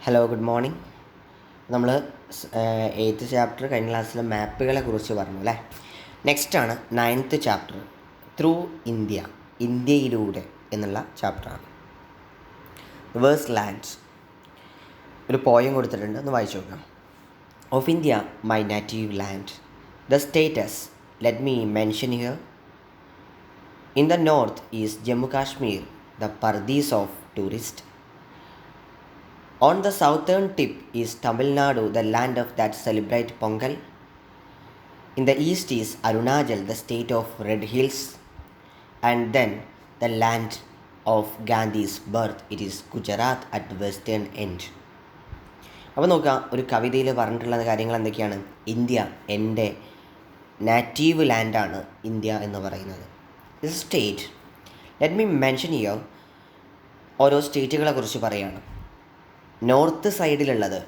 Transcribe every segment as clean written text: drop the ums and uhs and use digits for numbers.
Hello, good morning. നമ്മൾ 8th chapter കഴിഞ്ഞ ക്ലാസ്സിൽ മാപ്പുകളെ കുറിച്ച് പറഞ്ഞു അല്ലേ. നെക്സ്റ്റാണ് 9th ചാപ്റ്റർ ത്രൂ ഇന്ത്യ, ഇന്ത്യയിലൂടെ എന്നുള്ള ചാപ്റ്ററാണ്. വേഴ്സ് ലാൻഡ്സ് ഒരു പോയം കൊടുത്തിട്ടുണ്ട്, ഒന്ന് വായിച്ചു നോക്കാം. Of India my native land the states let me mention here. In the north is Jammu Kashmir, the paradise of tourist. On the southern tip is Tamil Nadu, the land of that celebrate Pongal. In the east is Arunachal, the state of red hills. And then the land of Gandhi's birth, it is Gujarat at the western end. അപ്പോൾ നോക്കാം, ഒരു കവിതയിൽ പറഞ്ഞിട്ടുള്ള കാര്യങ്ങൾ എന്തൊക്കെയാണ്. India എൻ്റെ native ലാൻഡാണ് India എന്ന് പറയുന്നത്. This state let me mention here. ഓരോ സ്റ്റേറ്റുകളെ കുറിച്ച് പറയുകയാണ്. നോർത്ത് സൈഡിലുള്ളത്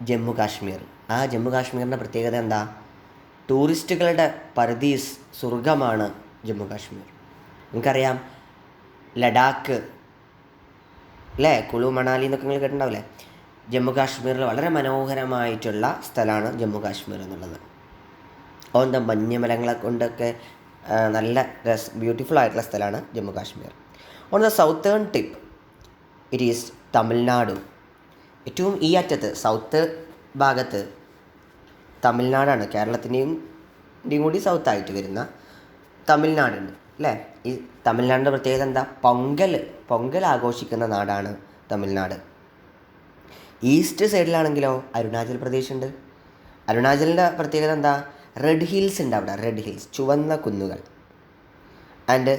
ജമ്മു കാശ്മീർ. ആ ജമ്മു കാശ്മീരിൻ്റെ പ്രത്യേകത എന്താ? ടൂറിസ്റ്റുകളുടെ പർദീസ്, സ്വർഗമാണ് ജമ്മു കാശ്മീർ. നിങ്ങൾക്കറിയാം ലഡാക്ക് അല്ലേ, കുളു മണാലി എന്നൊക്കെ നിങ്ങൾ കേട്ടിട്ടുണ്ടാവില്ലേ. ജമ്മു കാശ്മീരിൽ വളരെ മനോഹരമായിട്ടുള്ള സ്ഥലമാണ് ജമ്മു കാശ്മീർ എന്നുള്ളത്. എന്താ മഞ്ഞുമലങ്ങളെ കൊണ്ടൊക്കെ നല്ല ബ്യൂട്ടിഫുൾ ആയിട്ടുള്ള സ്ഥലമാണ് Jammu Kashmir. On the southern tip it is Tamil Nadu. ഏറ്റവും ഈ അറ്റത്ത് സൗത്ത് ഭാഗത്ത് തമിഴ്നാടാണ്. കേരളത്തിൻ്റെയും കൂടി സൗത്തായിട്ട് വരുന്ന തമിഴ്നാടുണ്ട് അല്ലേ. ഈ തമിഴ്നാടിൻ്റെ പ്രത്യേകത എന്താ? പൊങ്കൽ ആഘോഷിക്കുന്ന നാടാണ് തമിഴ്നാട്. ഈസ്റ്റ് സൈഡിലാണെങ്കിലോ അരുണാചൽ പ്രദേശ് ഉണ്ട്. അരുണാചലിൻ്റെ പ്രത്യേകത എന്താ? റെഡ് ഹിൽസ് ഉണ്ട് അവിടെ, റെഡ് ഹിൽസ്, ചുവന്ന കുന്നുകൾ. ആൻഡ്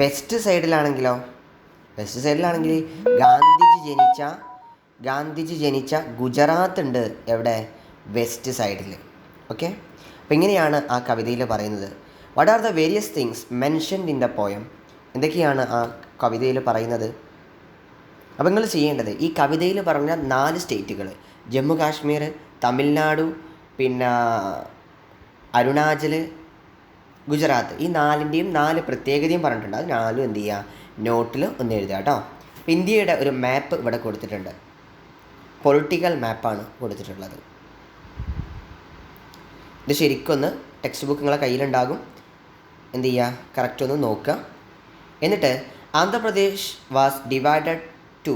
വെസ്റ്റ് സൈഡിലാണെങ്കിൽ ഗാന്ധിജി ജനിച്ച ഗുജറാത്ത് ഉണ്ട്. എവിടെ? വെസ്റ്റ് സൈഡിൽ. ഓക്കെ, അപ്പോൾ ഇങ്ങനെയാണ് ആ കവിതയിൽ പറയുന്നത്. What are the various things mentioned in the poem? എന്തൊക്കെയാണ് ആ കവിതയിൽ പറയുന്നത്? അപ്പോൾ നിങ്ങൾ ചെയ്യേണ്ടത്, ഈ കവിതയിൽ പറഞ്ഞ 4 സ്റ്റേറ്റുകൾ, ജമ്മു കാശ്മീർ, തമിഴ്നാടു, പിന്നെ അരുണാചൽ, ഗുജറാത്ത്, ഈ 4ൻ്റെയും 4 പ്രത്യേകതയും പറഞ്ഞിട്ടുണ്ട്. അത് 4 എന്ത് ചെയ്യുക, നോട്ടിൽ ഒന്ന് എഴുതുക കേട്ടോ. ഇന്ത്യയുടെ ഒരു മാപ്പ് ഇവിടെ കൊടുത്തിട്ടുണ്ട്, പൊളിറ്റിക്കൽ മാപ്പാണ് കൊടുത്തിട്ടുള്ളത്. ഇത് ശരിക്കൊന്ന് ടെക്സ്റ്റ് ബുക്ക് നിങ്ങളെ കയ്യിലുണ്ടാകും. എന്ത് ചെയ്യുക, കറക്റ്റ് ഒന്ന് നോക്കുക. എന്നിട്ട് Andhra Pradesh was divided to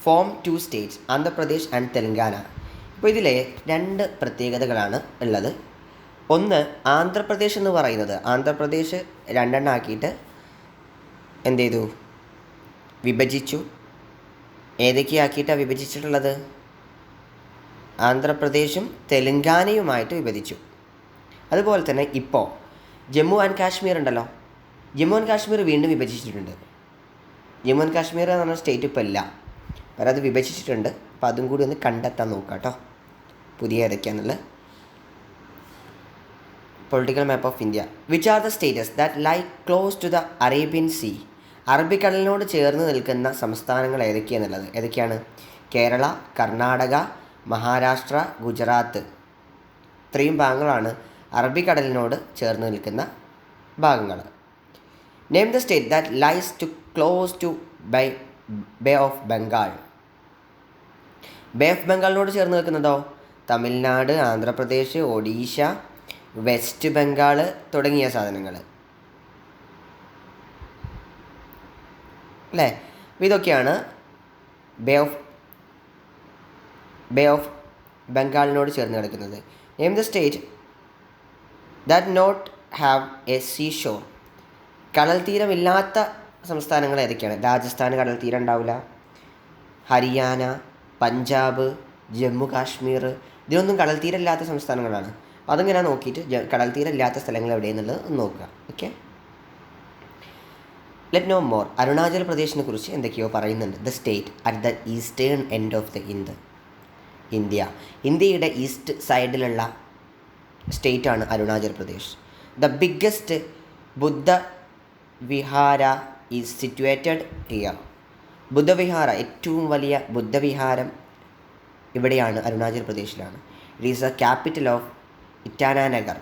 form 2 states, Andhra Pradesh and Telangana. ഇപ്പോൾ ഇതിലെ 2 പ്രത്യേകതകളാണ് ഉള്ളത്. ഒന്ന്, ആന്ധ്രാപ്രദേശ് എന്ന് പറയുന്നത്, ആന്ധ്രാപ്രദേശ് 2 എണ്ണം ആക്കിയിട്ട് എന്ത് ചെയ്തു, വിഭജിച്ചു. ഏതൊക്കെയാക്കിയിട്ടാണ് വിഭജിച്ചിട്ടുള്ളത്? ആന്ധ്രാപ്രദേശും തെലങ്കാനയുമായിട്ട് വിഭജിച്ചു. അതുപോലെ തന്നെ ഇപ്പോൾ ജമ്മു ആൻഡ് കാശ്മീർ ഉണ്ടല്ലോ, ജമ്മു ആൻഡ് കാശ്മീർ വീണ്ടും വിഭജിച്ചിട്ടുണ്ട്. ജമ്മു ആൻഡ് കാശ്മീർ എന്ന് പറഞ്ഞ സ്റ്റേറ്റ് ഇപ്പോൾ ഇല്ല, വേറെ അത് വിഭജിച്ചിട്ടുണ്ട്. അപ്പോൾ അതും കൂടി ഒന്ന് കണ്ടെത്താൻ നോക്കാം കേട്ടോ, പുതിയ ഏതൊക്കെയാണെന്നുള്ളത്. Political map of India. Which are the states that lie close to the Arabian sea? അറബിക്കടലിനോട് ചേർന്ന് നിൽക്കുന്ന സംസ്ഥാനങ്ങൾ ഏതൊക്കെയാണ്? കേരള, കർണാടക, മഹാരാഷ്ട്ര, ഗുജറാത്ത്. ഇത്രയും ഭാഗങ്ങളാണ് അറബിക്കടലിനോട് ചേർന്ന് നിൽക്കുന്ന ഭാഗങ്ങൾ. Name the state that lies to close to bay of Bengal. Bay of ബംഗാളിനോട് ചേർന്ന് നിൽക്കുന്നതോ? തമിഴ്നാട്, ആന്ധ്രാപ്രദേശ്, ഒഡീഷ, വെസ്റ്റ് ബംഗാൾ തുടങ്ങിയ സാധനങ്ങൾ അല്ലേ. ഇതൊക്കെയാണ് ബേ ഓഫ് ബംഗാളിനോട് ചേർന്ന് കിടക്കുന്നത്. Name the state that not have a sea shore. കടൽ തീരമില്ലാത്ത സംസ്ഥാനങ്ങൾ ഏതൊക്കെയാണ്? രാജസ്ഥാൻ കടൽ തീരം ഉണ്ടാവില്ല, ഹരിയാന, പഞ്ചാബ്, ജമ്മു കാശ്മീർ, ഇതിനൊന്നും കടൽ തീരമില്ലാത്ത സംസ്ഥാനങ്ങളാണ്. അതിങ്ങനെ നോക്കിയിട്ട് കടൽ തീരമില്ലാത്ത സ്ഥലങ്ങൾ എവിടെയെന്നുള്ളത് നോക്കുക. Okay, let know more. Arunachal പ്രദേശിനെ കുറിച്ച് എന്തൊക്കെയോ പറയുന്നുണ്ട്. The state at the eastern end of the ഇന്ത്യയുടെ ഈസ്റ്റ് സൈഡിലുള്ള സ്റ്റേറ്റാണ് Arunachal Pradesh. The biggest Buddha vihara is situated here. ബുദ്ധവിഹാര, ഏറ്റവും വലിയ ബുദ്ധവിഹാരം ഇവിടെയാണ്, അരുണാചൽ പ്രദേശിലാണ്. It is the capital of Itanagar.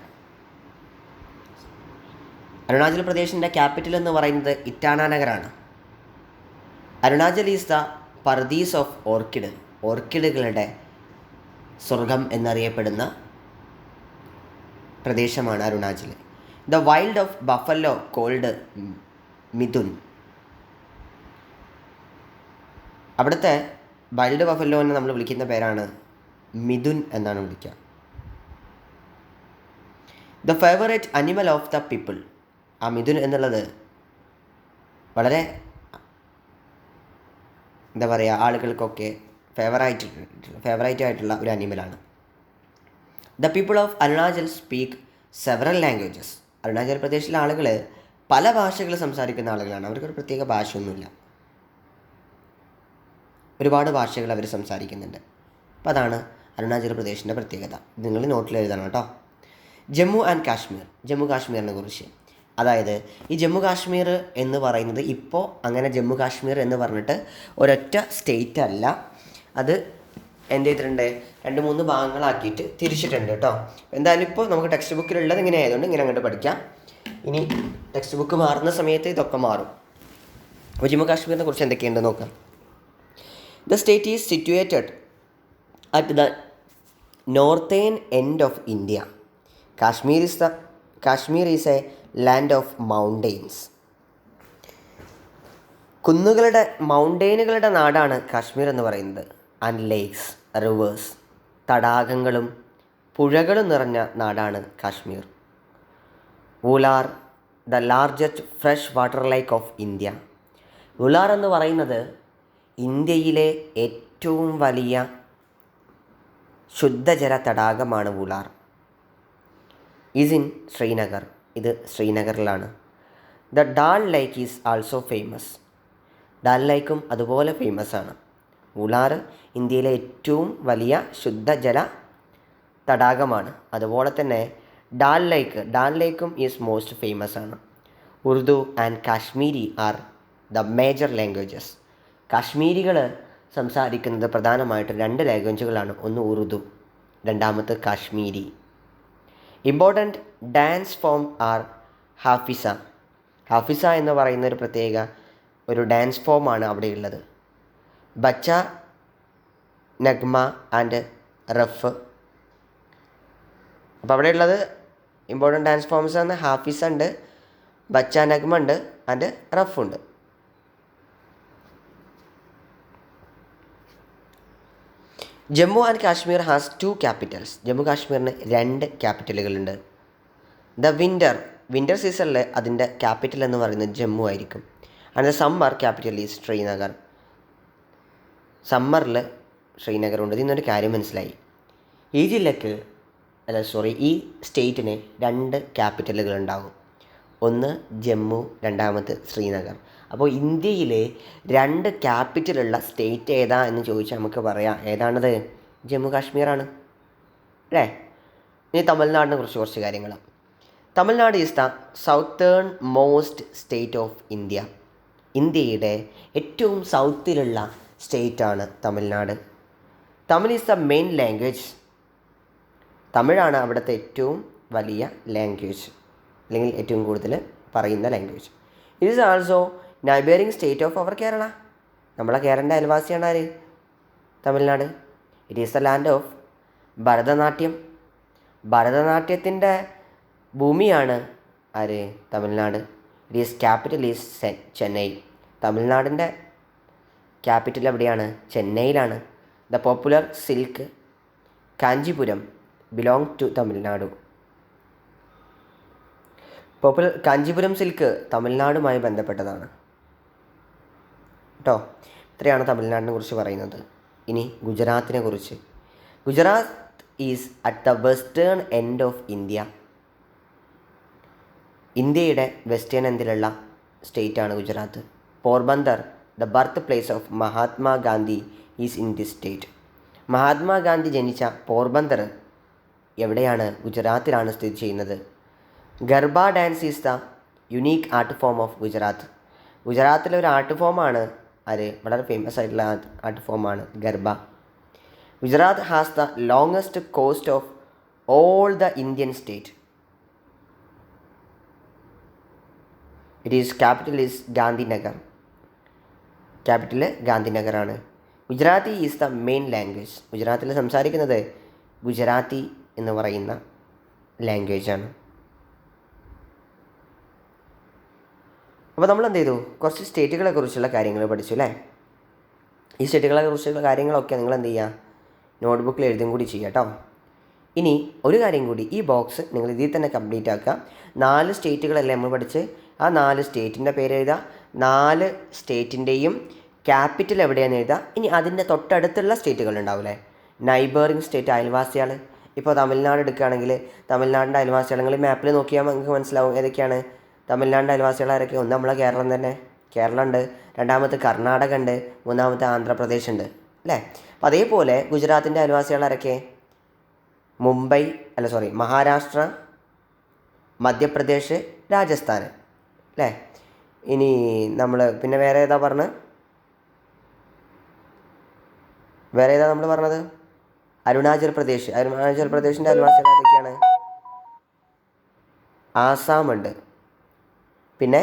Arunachal പ്രദേശിൻ്റെ ക്യാപിറ്റൽ എന്ന് പറയുന്നത് ഇറ്റാനഗറാണ്. Arunachal is the paradise of orchid, ഓർക്കിഡുകളുടെ സ്വർഗം എന്നറിയപ്പെടുന്ന പ്രദേശമാണ് Arunachal. The wild of buffalo called Mithun, അവിടുത്തെ വൈൽഡ് ബഫല്ലോനെ നമ്മൾ വിളിക്കുന്ന പേരാണ് മിഥുൻ എന്നാണ് വിളിക്കുക. The favourite animal of the people, ആ മിഥുൻ എന്നുള്ളത് വളരെ എന്താ പറയുക, ആളുകൾക്കൊക്കെ ഫേവറേറ്റ് ആയിട്ടുള്ള ഒരു അനിമലാണ്. The people of Arunachal speak several languages, Arunachal പ്രദേശിലെ ആളുകൾ പല ഭാഷകൾ സംസാരിക്കുന്ന ആളുകളാണ്. അവർക്കൊരു പ്രത്യേക ഭാഷയൊന്നുമില്ല, ഒരുപാട് ഭാഷകൾ അവർ സംസാരിക്കുന്നുണ്ട്. അപ്പോൾ അതാണ് അരുണാചൽ പ്രദേശിൻ്റെ പ്രത്യേകത. നിങ്ങൾ നോട്ടിൽ എഴുതണം കേട്ടോ. ജമ്മു ആൻഡ് കാശ്മീർ, ജമ്മു കാശ്മീരിനെ കുറിച്ച്. അതായത് ഈ ജമ്മു കാശ്മീർ എന്ന് പറയുന്നത് ഇപ്പോൾ അങ്ങനെ ജമ്മു കാശ്മീർ എന്ന് പറഞ്ഞിട്ട് ഒരൊറ്റ സ്റ്റേറ്റ് അല്ല, അത് എന്ത് ചെയ്തിട്ടുണ്ട്, 2-3 ഭാഗങ്ങളാക്കിയിട്ട് തിരിച്ചിട്ടുണ്ട് കേട്ടോ. എന്തായാലും ഇപ്പോൾ നമുക്ക് ടെക്സ്റ്റ് ബുക്കിലുള്ളത് ഇങ്ങനെ ആയതുകൊണ്ട് ഇങ്ങനെ അങ്ങോട്ട് പഠിക്കാം. ഇനി ടെക്സ്റ്റ് ബുക്ക് മാറുന്ന സമയത്ത് ഇതൊക്കെ മാറും. അപ്പോൾ ജമ്മു കാശ്മീരിനെ കുറിച്ച് എന്തൊക്കെയുണ്ട് നോക്കാം. The state is situated at the northern end of India. Kashmir is a land of mountains. മൗണ്ടെയിനുകളുടെ നാടാണ് കാശ്മീർ എന്ന് പറയുന്നത്. ആൻഡ് ലേക്സ്, റിവേഴ്സ്, തടാകങ്ങളും പുഴകളും നിറഞ്ഞ നാടാണ് Kashmir. Wular, the largest fresh water lake of India. Wular എന്ന് പറയുന്നത് ഇന്ത്യയിലെ ഏറ്റവും വലിയ ശുദ്ധജല തടാകമാണ് വൂലാർ. ഈസ് ഇൻ ശ്രീനഗർ, ഇത് ശ്രീനഗറിലാണ്. The Dal lake is also famous, Dal ലേക്കും അതുപോലെ ഫേമസ് ആണ്. വൂലാർ ഇന്ത്യയിലെ ഏറ്റവും വലിയ ശുദ്ധജല തടാകമാണ്. അതുപോലെ തന്നെ ഡാൽ ലേക്കും ഈസ് മോസ്റ്റ് ഫേമസ് ആണ്. Urdu and Kashmiri are the major languages. കാശ്മീരികൾ സംസാരിക്കുന്നത് പ്രധാനമായിട്ട് 2 ലാംഗ്വേജുകളാണ്. ഒന്ന് ഉറുദു, രണ്ടാമത്തെ Kashmiri. Important dance form are Hafiza. Hafiza എന്ന് പറയുന്ന ഒരു പ്രത്യേക ഒരു ഡാൻസ് ഫോമാണ് അവിടെയുള്ളത്. ബച്ച, നഗ്മ ആൻഡ് റഫ്. അപ്പോൾ അവിടെയുള്ളത് ഇമ്പോർട്ടൻറ്റ് ഡാൻസ് ഫോംസ് ആണ്. ഹാഫിസ ഉണ്ട്, ബച്ച, നഗ്മ ഉണ്ട്, ആൻഡ് റഫ് ഉണ്ട്. Jammu and Kashmir has 2 capitals. Jammu കാശ്മീരിന് 2 ക്യാപിറ്റലുകളുണ്ട്. ദ വിൻ്റർ സീസണിൽ അതിൻ്റെ ക്യാപിറ്റൽ എന്ന് പറയുന്നത് ജമ്മു ആയിരിക്കും. And the summer capital is Srinagar. സമ്മറിൽ ശ്രീനഗറുണ്ട്. ഇതിൽ നിന്നൊരു കാര്യം മനസ്സിലായി, ഈ ഈ സ്റ്റേറ്റിന് 2 ക്യാപിറ്റലുകളുണ്ടാകും. ഒന്ന് ജമ്മു, രണ്ടാമത് ശ്രീനഗർ. അപ്പോൾ ഇന്ത്യയിലെ 2 ക്യാപിറ്റലുള്ള സ്റ്റേറ്റ് ഏതാ എന്ന് ചോദിച്ചാൽ നമുക്ക് പറയാം ഏതാണത്, ജമ്മു കാശ്മീറാണ് അല്ലേ. ഇനി തമിഴ്നാടിനെ കുറിച്ച് കുറച്ച് കാര്യങ്ങൾ. Tamil Nadu is the southern most state of India. ഇന്ത്യയുടെ ഏറ്റവും സൗത്തിലുള്ള സ്റ്റേറ്റാണ് തമിഴ്നാട്. Tamil is the main language. തമിഴാണ് അവിടുത്തെ ഏറ്റവും വലിയ ലാംഗ്വേജ്, അല്ലെങ്കിൽ ഏറ്റവും കൂടുതൽ പറയുന്ന language. It is also neighbouring state of our Kerala. നമ്മളെ കേരളൻ്റെ അയൽവാസിയാണ് ആര്, Tamil Nadu. It is the land of Bharatanatyam. ഭരതനാട്യത്തിൻ്റെ ഭൂമിയാണ് ആര്, Tamil Nadu. It is capital is Chennai. തമിഴ്നാടിൻ്റെ ക്യാപിറ്റൽ എവിടെയാണ്, ചെന്നൈയിലാണ്. The popular silk Kanchipuram belong to Tamil Nadu. Kanchipuram silk തമിഴ്നാടുമായി ബന്ധപ്പെട്ടതാണ് കേട്ടോ. ഇത്രയാണ് തമിഴ്നാടിനെ കുറിച്ച് പറയുന്നത്. ഇനി ഗുജറാത്തിനെ കുറിച്ച്. Gujarat is at the western end of India. ഇന്ത്യയുടെ വെസ്റ്റേൺ എൻഡിലുള്ള സ്റ്റേറ്റാണ് Gujarat. Porbandar, the birth place of Mahatma Gandhi, is in this state. Mahatma Gandhi ജനിച്ച പോർബന്ദർ എവിടെയാണ്, ഗുജറാത്തിലാണ് സ്ഥിതി ചെയ്യുന്നത്. Garba dance is the unique art form of Gujarat. ഗുജറാത്തിലെ ഒരു ആർട്ട് ഫോമാണ് അത്, വളരെ ഫേമസ് ആയിട്ടുള്ള ആർട്ട് ഫോമാണ് garba. Gujarat has the longest coast of all the Indian state. It is capital is Gandhinagar. Capital ഗാന്ധിനഗറാണ്. Gujarati is the main language. ഗുജറാത്തിൽ സംസാരിക്കുന്നത് ഗുജറാത്തി എന്ന് പറയുന്ന ലാംഗ്വേജാണ്. അപ്പോൾ നമ്മൾ എന്ത് ചെയ്തു, കുറച്ച് സ്റ്റേറ്റുകളെ കുറിച്ചുള്ള കാര്യങ്ങൾ പഠിച്ചു അല്ലേ. ഈ സ്റ്റേറ്റുകളെ കുറിച്ചുള്ള കാര്യങ്ങളൊക്കെ നിങ്ങൾ എന്ത് ചെയ്യുക, നോട്ട്ബുക്കിൽ എഴുതും കൂടി ചെയ്യുക കേട്ടോ. ഇനി ഒരു കാര്യം കൂടി, ഈ ബോക്സ് നിങ്ങൾ ഇതിൽ തന്നെ കംപ്ലീറ്റ് ആക്കുക. 4 സ്റ്റേറ്റുകളല്ലേ നമ്മൾ പഠിച്ച്, ആ 4 സ്റ്റേറ്റിൻ്റെ പേര് എഴുതുക. 4 സ്റ്റേറ്റിൻ്റെയും ക്യാപിറ്റൽ എവിടെയാണെന്ന് എഴുതുക. ഇനി അതിൻ്റെ തൊട്ടടുത്തുള്ള സ്റ്റേറ്റുകൾ ഉണ്ടാവില്ലേ, നൈബറിങ് സ്റ്റേറ്റ്, അയൽവാസികൾ. ഇപ്പോൾ തമിഴ്നാട് എടുക്കുകയാണെങ്കിൽ തമിഴ്നാടിൻ്റെ അയൽവാസികൾ നിങ്ങൾ മാപ്പിൽ നോക്കിയാൽ നിങ്ങൾക്ക് മനസ്സിലാവും ഏതൊക്കെയാണ് തമിഴ്നാടിൻ്റെ അയൽവാസികൾ ആരൊക്കെ. ഒന്ന് നമ്മളെ കേരളം തന്നെ, കേരളം ഉണ്ട്. രണ്ടാമത്തെ കർണാടക ഉണ്ട്. മൂന്നാമത്തെ ആന്ധ്രാപ്രദേശ് ഉണ്ട് അല്ലേ. അപ്പോൾ അതേപോലെ ഗുജറാത്തിൻ്റെ അയൽവാസികൾ ആരൊക്കെ, മഹാരാഷ്ട്ര, മധ്യപ്രദേശ്, രാജസ്ഥാൻ അല്ലേ. ഇനി നമ്മൾ പിന്നെ വേറെ ഏതാ പറഞ്ഞത്, നമ്മൾ പറഞ്ഞത് അരുണാചൽ പ്രദേശിൻ്റെ അയൽവാസികൾ ഏതൊക്കെയാണ്, ആസാമുണ്ട്, പിന്നെ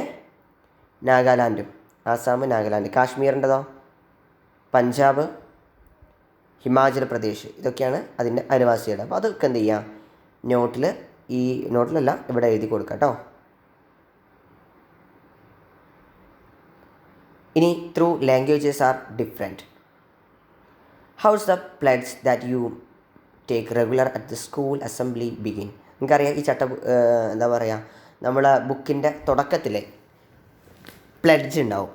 നാഗാലാൻഡും. ആസാം, നാഗാലാൻഡ്. കാശ്മീരിൻ്റെതോ പഞ്ചാബ്, ഹിമാചൽ പ്രദേശ്. ഇതൊക്കെയാണ് അതിൻ്റെ അയൽവാസികൾ. അപ്പോൾ അതൊക്കെ എന്ത് ചെയ്യാം, നോട്ടിലല്ല ഇവിടെ എഴുതി കൊടുക്കാം കേട്ടോ. ഇനി through languages are different. House the പ്ലഡ്സ് that you take regular at the school assembly begin. നിങ്ങൾക്കറിയാം ഈ എന്താ പറയുക, നമ്മളെ ബുക്കിൻ്റെ തുടക്കത്തിൽ പ്ലഡ്ജ് ഉണ്ടാവും.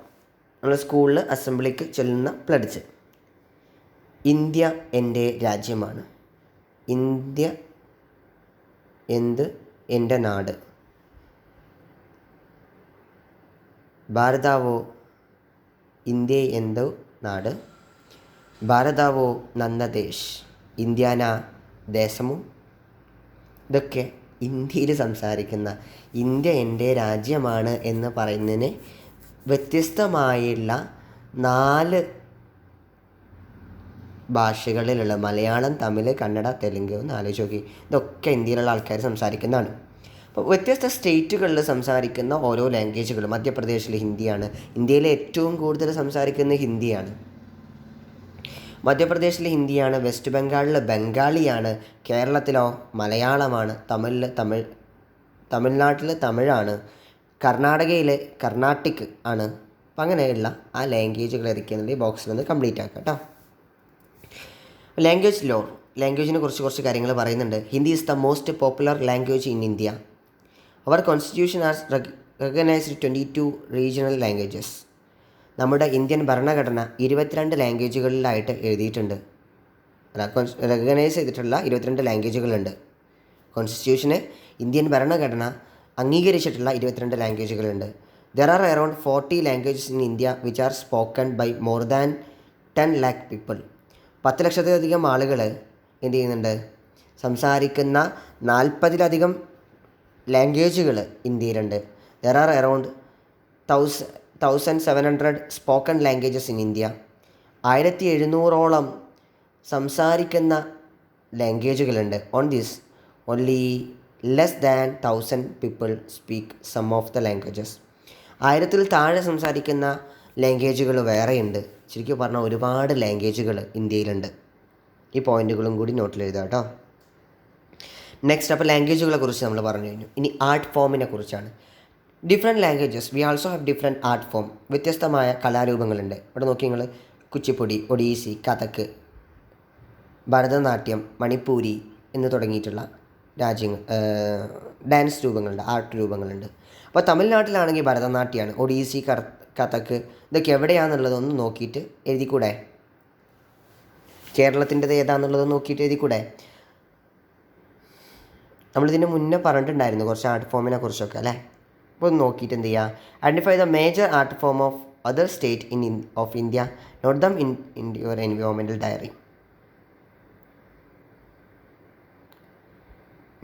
നമ്മൾ സ്കൂളിൽ അസംബ്ലിക്ക് ചൊല്ലുന്ന പ്ലഡ്ജ്. ഇന്ത്യ എൻ്റെ രാജ്യമാണ്. ഇന്ത്യ എൻ്റെ നാട്. ഭാരതാവോ ഇന്ത്യ എന്തു നാട്. ഭാരതാവോ ನನ್ನ ದೇಶ್. ഇന്ത്യാന ദേശമോ. ഇതൊക്കെ ഇന്ത്യയിൽ സംസാരിക്കുന്ന ഇന്ത്യ എൻ്റെ രാജ്യമാണ് എന്ന് പറയുന്നതിന് വ്യത്യസ്തമായുള്ള 4 ഭാഷകളിലുള്ള മലയാളം, തമിഴ്, കന്നഡ, തെലുങ്ക് ഒന്ന് ആലോചിച്ച് നോക്കി. ഇതൊക്കെ ഇന്ത്യയിലുള്ള ആൾക്കാർ സംസാരിക്കുന്നതാണ്. അപ്പോൾ വ്യത്യസ്ത സ്റ്റേറ്റുകളിൽ സംസാരിക്കുന്ന ഓരോ ലാംഗ്വേജുകൾ. മധ്യപ്രദേശിൽ ഹിന്ദിയാണ്. ഇന്ത്യയിലെ ഏറ്റവും കൂടുതൽ സംസാരിക്കുന്നത് ഹിന്ദിയാണ്. മധ്യപ്രദേശിൽ ഹിന്ദിയാണ്. വെസ്റ്റ് ബംഗാളിൽ ബംഗാളിയാണ്. കേരളത്തിലോ മലയാളമാണ്. തമിഴ്നാട്ടിൽ തമിഴാണ്. കർണാടകയിൽ കർണാട്ടിക് ആണ്. അപ്പം അങ്ങനെയുള്ള ആ ലാംഗ്വേജുകൾ ഏതൊക്കെയാണെന്നുണ്ടെങ്കിൽ ബോക്സിൽ നിന്ന് കംപ്ലീറ്റ് ആക്കാം കേട്ടോ. ലാംഗ്വേജ് ലോ, ലാംഗ്വേജിനെ കുറച്ച് കാര്യങ്ങൾ പറയുന്നുണ്ട്. Hindi is the most popular language in India. അവർ constitution has recognised 22 regional languages. നമ്മുടെ ഇന്ത്യൻ ഭരണഘടന 22 ലാംഗ്വേജുകളിലായിട്ട് എഴുതിയിട്ടുണ്ട്. റെക്കഗ്നൈസ് ചെയ്തിട്ടുള്ള 22 ലാംഗ്വേജുകളുണ്ട്. കോൺസ്റ്റിറ്റ്യൂഷന് ഇന്ത്യൻ ഭരണഘടന അംഗീകരിച്ചിട്ടുള്ള 22 ലാംഗ്വേജുകളുണ്ട്. There are around 40 languages in India which are spoken by more than 10 lakh people. 10 ലക്ഷത്തിലധികം ആളുകൾ എന്ത് ചെയ്യുന്നുണ്ട്, സംസാരിക്കുന്ന 40ലധികം ലാംഗ്വേജുകൾ ഇന്ത്യയിലുണ്ട്. There are around 1700 spoken languages in India. 1700ഓളം സംസാരിക്കുന്ന ലാംഗ്വേജുകളുണ്ട്. On this only less than 1000 people speak some of the languages. 1000-ൽ താഴെ സംസാരിക്കുന്ന ലാംഗ്വേജുകൾ വേറെയുണ്ട്. ശരിക്കും പറഞ്ഞാൽ ഒരുപാട് ലാംഗ്വേജുകൾ ഇന്ത്യയിലുണ്ട്. ഈ പോയിൻറ്റുകളും കൂടി നോട്ടിൽ എഴുതാം കേട്ടോ. നെക്സ്റ്റ്, അപ്പോൾ ലാംഗ്വേജുകളെ കുറിച്ച് നമ്മൾ പറഞ്ഞു കഴിഞ്ഞു. ഇനി ആർട്ട് ഫോമിനെ കുറിച്ചാണ്. Different languages V also have different art form. വ്യത്യസ്തമായ കലാരൂപങ്ങളുണ്ട്. ഇവിടെ നോക്കി നിങ്ങൾ, കുച്ചിപ്പുടി, ഒഡീസി, കഥക്, ഭരതനാട്യം, മണിപ്പൂരി എന്ന് തുടങ്ങിയിട്ടുള്ള ഡാൻസ് രൂപങ്ങളുണ്ട്, ആർട്ട് രൂപങ്ങളുണ്ട്. അപ്പോൾ തമിഴ്നാട്ടിലാണെങ്കിൽ ഭരതനാട്യമാണ്. ഒഡീസി, കഥക് ഇതൊക്കെ എവിടെയാണെന്നുള്ളതൊന്ന് നോക്കിയിട്ട് എഴുതിക്കൂടെ? കേരളത്തിൻ്റെത് ഏതാണെന്നുള്ളത് നോക്കിയിട്ട് എഴുതിക്കൂടെ? നമ്മളിതിന് മുന്നേ പറഞ്ഞിട്ടുണ്ടായിരുന്നു കുറച്ച് ആർട്ട് ഫോമിനെ കുറിച്ചൊക്കെ അല്ലേ. അപ്പോൾ ഒന്ന് നോക്കിയിട്ട് എന്ത് ചെയ്യുക, identify the major art form of other state of India, note them in your environmental diary.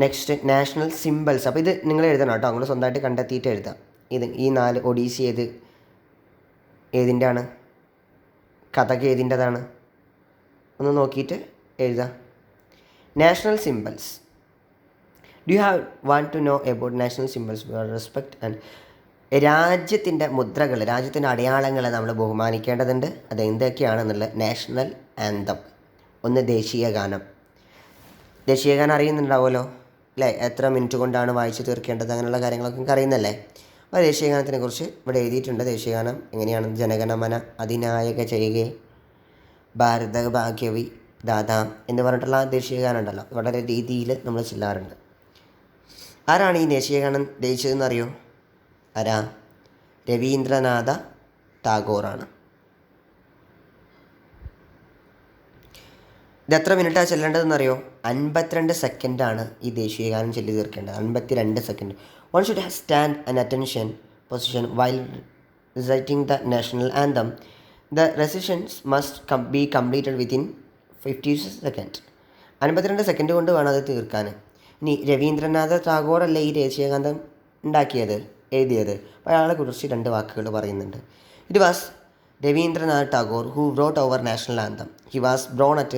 Next, national symbols. അപ്പോൾ ഇത് നിങ്ങൾ എഴുതണം കേട്ടോ, നിങ്ങൾ സ്വന്തമായിട്ട് കണ്ടെത്തിയിട്ട് എഴുതാം. ഈ 4 ഒഡീസി ഏതിൻ്റെ ആണ്, കഥക് ഏതിൻ്റെതാണ് ഒന്ന് നോക്കിയിട്ട് എഴുതാം. National symbols. Do you want to know about national symbols? We respect and രാജ്യത്തിൻ്റെ മുദ്രകൾ, രാജ്യത്തിൻ്റെ അടയാളങ്ങളെ നമ്മൾ ബഹുമാനിക്കേണ്ടതുണ്ട്. അത് എന്തൊക്കെയാണെന്നുള്ളത് നാഷണൽ ആന്തം. ഒന്ന് ദേശീയ ഗാനം. ദേശീയ ഗാനം അറിയുന്നുണ്ടാവുമല്ലോ അല്ലേ? എത്ര മിനിറ്റ് കൊണ്ടാണ് വായിച്ച് തീർക്കേണ്ടത്, അങ്ങനെയുള്ള കാര്യങ്ങളൊക്കെ നമുക്ക് അറിയുന്നല്ലേ. അപ്പോൾ ദേശീയഗാനത്തിനെ കുറിച്ച് ഇവിടെ എഴുതിയിട്ടുണ്ട്. ദേശീയഗാനം എങ്ങനെയാണ്? ജനഗണമന അധിനായക ചെയ്യുകെ ഭാരത ഭാഗ്യവി ദാദാ എന്ന് പറഞ്ഞിട്ടുള്ള ദേശീയഗാനം ഉണ്ടല്ലോ, വളരെ രീതിയിൽ നമ്മൾ ചെല്ലാറുണ്ട്. ആരാണ് ഈ ദേശീയഗാനം രചിച്ചതെന്ന് അറിയോ? ആരാ? രവീന്ദ്രനാഥ ടാഗോറാണ്. ഇത് എത്ര മിനിറ്റാണ് ചെല്ലേണ്ടതെന്നറിയോ? 52 സെക്കൻഡാണ് ഈ ദേശീയഗാനം ചൊല്ലി തീർക്കേണ്ടത്. 52 second. One should have stand and attention position while reciting the national anthem. The recitations must be completed within 50 second. 52 second കൊണ്ട് വേണം അത് തീർക്കാൻ. ഇനി രവീന്ദ്രനാഥ ടാഗോർ അല്ലേ ഈ ദേശീയഗാനം ഉണ്ടാക്കിയത്, എഴുതിയത്? അപ്പോൾ അയാളെ കുറിച്ച് 2 വാക്കുകൾ പറയുന്നുണ്ട്. It was Rabindranath Tagore who wrote our national anthem. He was born at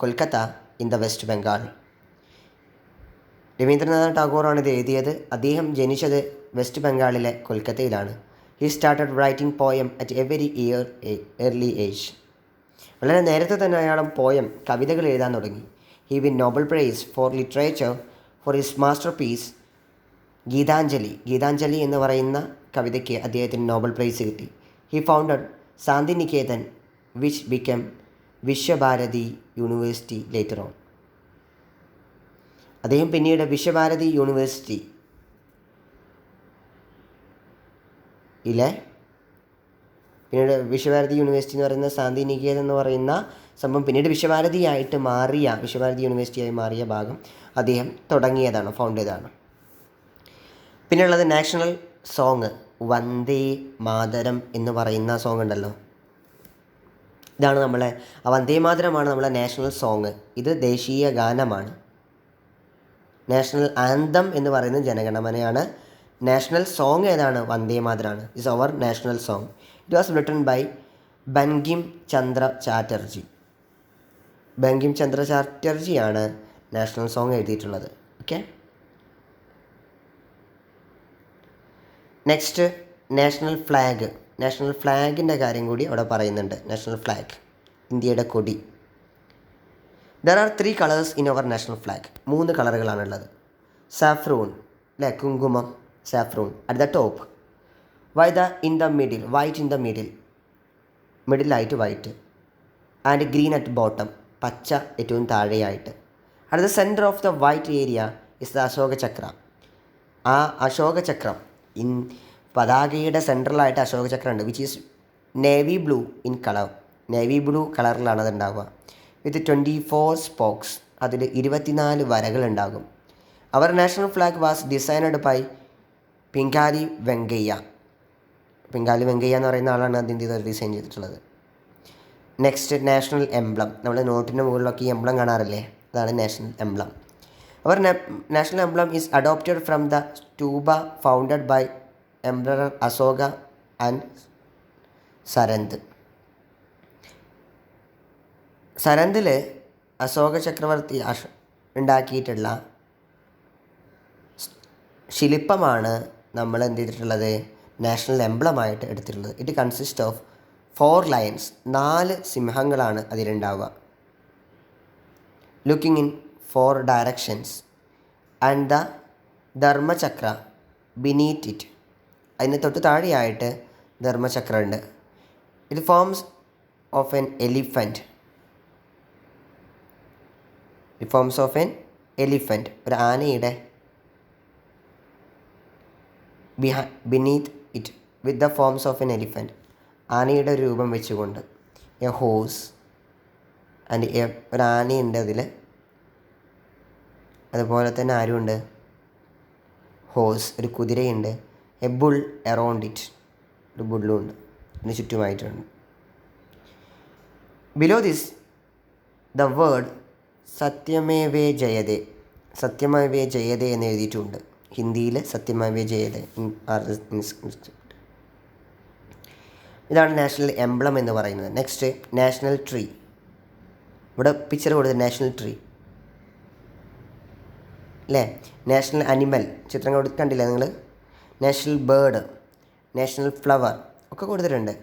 Kolkata in the West Bengal. Rabindranath ടാഗോറാണ് ഇത് എഴുതിയത്. അദ്ദേഹം ജനിച്ചത് വെസ്റ്റ് ബംഗാളിലെ കൊൽക്കത്തയിലാണ്. He started writing poem at a very early age. വളരെ നേരത്തെ തന്നെ അയാൾ പോയം, കവിതകൾ എഴുതാൻ തുടങ്ങി. He win Nobel prize for literature for his masterpiece Gitanjali. Gitanjali എന്ന് പറയുന്ന കവിതയ്ക്ക് അദ്ദേഹത്തിന് നോബൽ പ്രൈസ് കിട്ടി. He founded Shantiniketan which become Visva Bharati university later on. അദ്ദേഹം പിന്നീട് വിശ്വഭാരതി യൂണിവേഴ്സിറ്റി പിന്നീട് വിശ്വഭാരതി യൂണിവേഴ്സിറ്റി എന്ന് പറയുന്ന ശാന്തിനികേതൻ എന്ന് പറയുന്ന സംഭവം പിന്നീട് വിശ്വഭാരതിയായിട്ട് മാറിയ, വിശ്വഭാരതി യൂണിവേഴ്സിറ്റിയായി മാറിയ ഭാഗം അദ്ദേഹം തുടങ്ങിയതാണ്, ഫൗണ്ട് ചെയ്തതാണ്. പിന്നെയുള്ളത് നാഷണൽ സോങ് വന്ദേ മാതരം എന്ന് പറയുന്ന സോങ് ഉണ്ടല്ലോ, ഇതാണ് നമ്മളെ വന്ദേ മാതരമാണ് നമ്മളെ നാഷണൽ സോങ്. ഇത് ദേശീയ ഗാനമാണ്. നാഷണൽ ആന്തം എന്ന് പറയുന്നത് ജനഗണമനയാണ്. നാഷണൽ സോങ് ഏതാണ്? വന്ദേ മാതരമാണ്. Is our national song. It was written by Bankim Chandra Chatterjee. Bankim Chandra ചാറ്റർജിയാണ് നാഷണൽ സോങ് എഴുതിയിട്ടുള്ളത്. Okay. Next national flag. National ഫ്ലാഗിൻ്റെ കാര്യം കൂടി അവിടെ പറയുന്നുണ്ട്. നാഷണൽ ഫ്ലാഗ്, ഇന്ത്യയുടെ കൊടി. There are 3 colours in our national flag. 3 കളറുകളാണുള്ളത്. സാഫ്രൂൺ അല്ലേ, കുങ്കുമം, saffron at the top. In the middle, white in the മിഡിലായിട്ട് white. And green at bottom, പച്ച ഏറ്റവും താഴെയായിട്ട്. At the centre of the white area is the Ashoka chakra. ആ അശോക ചക്രം പതാകയുടെ സെൻട്രലായിട്ട് അശോക ചക്രം ഉണ്ട്. Which is navy blue in colour. Navy blue കളറിലാണ് അത് ഉണ്ടാവുക. With 24 spokes. അതിൽ 24 വരകളുണ്ടാകും. Our national flag was designed by Pingali Venkayya. Pingali Venkayya എന്ന് പറയുന്ന ആളാണ് അതിൻ്റെ ഡിസൈൻ ചെയ്തിട്ടുള്ളത്. Next national emblem. നമ്മൾ നോട്ടിൻ്റെ മുകളിലൊക്കെ ഈ എംബ്ലം കാണാറില്ലേ, അതാണ് national emblem. Our national emblem is adopted from the stupa founded by emperor Ashoka and Sarnath. സരന്തിൽ അശോക ചക്രവർത്തി ഉണ്ടാക്കിയിട്ടുള്ള ശില്പമാണ് നമ്മൾ എന്ത് ചെയ്തിട്ടുള്ളത്, നാഷണൽ എംബ്ലമായിട്ട് എടുത്തിട്ടുള്ളത്. It consist of 4 lions. 4 സിംഹങ്ങളാണ് അതിലുണ്ടാവുക. Looking in 4 directions and the Dharmachakra beneath it. അതിന് തൊട്ട് താഴെയായിട്ട് ധർമ്മചക്ര ഉണ്ട്. It forms of an elephant. It forms of an elephant, ഒരു ആനയുടെ beneath it with the forms of an elephant, ആനയുടെ രൂപം വെച്ചുകൊണ്ട്. എ ഹോസ് ആൻഡ് ഒരു ആനയുണ്ട് അതിൽ. അതുപോലെ തന്നെ ആരുമുണ്ട്, ഹോസ്, ഒരു കുതിരയുണ്ട്. എ ബുൾ എറൗണ്ട് ഇറ്റ്, ഒരു ബുള്ളും ഉണ്ട്, അതിന് ചുറ്റുമായിട്ടുണ്ട്. Below this the word Satyameva Jayate. Satyameva Jayate എന്ന് എഴുതിയിട്ടുണ്ട്. ഹിന്ദിയിൽ സത്യമേവേ ജയതേ. ഇതാണ് നാഷണൽ എംബ്ലം എന്ന് പറയുന്നത്. Next national tree. ഇവിടെ പിക്ചർ കൊടുത്തത് നാഷണൽ ട്രീ അല്ലേ. നാഷണൽ അനിമൽ ചിത്രം കണ്ടില്ലേ നിങ്ങൾ. നാഷണൽ ബേർഡ്, നാഷണൽ ഫ്ലവർ ഒക്കെ കൊടുത്തിട്ടുണ്ട്.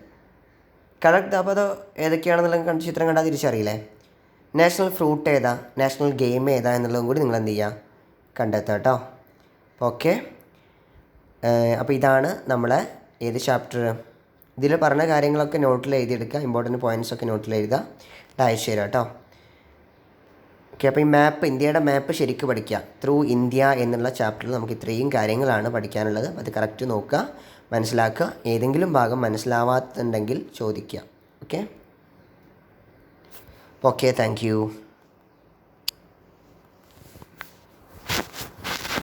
കറക്റ്റ്. അപ്പോൾ അത് ഏതൊക്കെയാണെന്നുള്ള ചിത്രം കണ്ടാൽ തിരിച്ചറിയില്ലേ? നാഷണൽ ഫ്രൂട്ട് ഏതാ, നാഷണൽ ഗെയിം ഏതാ എന്നുള്ളതും കൂടി നിങ്ങൾ എന്ത് ചെയ്യുക, കണ്ടെത്തുക കേട്ടോ. ഓക്കെ. അപ്പോൾ ഇതാണ് നമ്മളെ ഏത് ചാപ്റ്റർ. ഇതിൽ പറഞ്ഞ കാര്യങ്ങളൊക്കെ നോട്ടിൽ എഴുതിയെടുക്കുക, ഇമ്പോർട്ടൻറ്റ് പോയിൻറ്റ്സൊക്കെ നോട്ടിൽ എഴുതുക, അയച്ചു തരാം കേട്ടോ. ഓക്കെ. അപ്പോൾ ഈ മാപ്പ്, ഇന്ത്യയുടെ മാപ്പ് ശരിക്കും പഠിക്കുക. ത്രൂ ഇന്ത്യ എന്നുള്ള ചാപ്റ്ററിൽ നമുക്ക് ഇത്രയും കാര്യങ്ങളാണ് പഠിക്കാനുള്ളത്. അത് കറക്റ്റ് നോക്കുക, മനസ്സിലാക്കുക. ഏതെങ്കിലും ഭാഗം മനസ്സിലാവാത്തുണ്ടെങ്കിൽ ചോദിക്കുക. ഓക്കെ. Thank you.